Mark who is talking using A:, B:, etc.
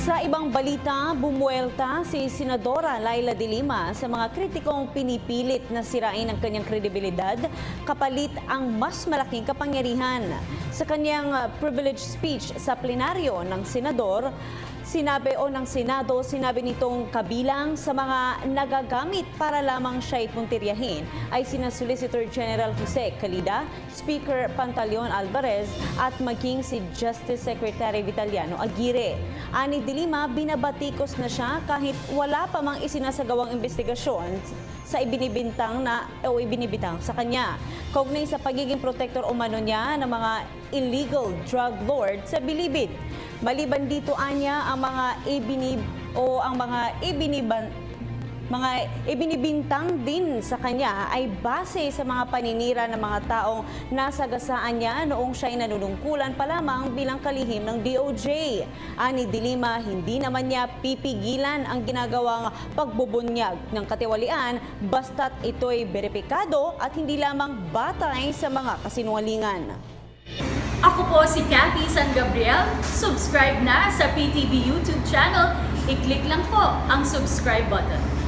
A: Sa ibang balita, bumuelta si Senadora Laila de Lima sa mga kritikong pinipilit na sirain ang kanyang kredibilidad kapalit ang mas malaking kapangyarihan. Sa kanyang privilege speech sa plenaryo ng Senado, sinabi nitong kabilang sa mga nagagamit para lamang siya puntiryahin ay sina Solicitor General Jose Calida, Speaker Pantaleon Alvarez at maging si Justice Secretary Vitaliano Aguirre. Ani de Lima, binabatikos na siya kahit wala pa mang isinasagawang investigasyon sa ibinibintang sa kanya. Kaugnay sa pagiging protector umano niya ng mga illegal drug lord sa Bilibid. Maliban dito anya ang mga ibinibintang din sa kanya ay base sa mga paninira ng mga taong nasagasaan niya noong siya'y nanunungkulan pa lamang bilang kalihim ng DOJ. Ani de Lima, hindi naman niya pipigilan ang ginagawang pagbubunyag ng katiwalian basta't ito'y beripikado at hindi lamang batay sa mga kasinungalingan.
B: Ako po si Cathy San Gabriel. Subscribe na sa PTV YouTube channel. I-click lang po ang subscribe button.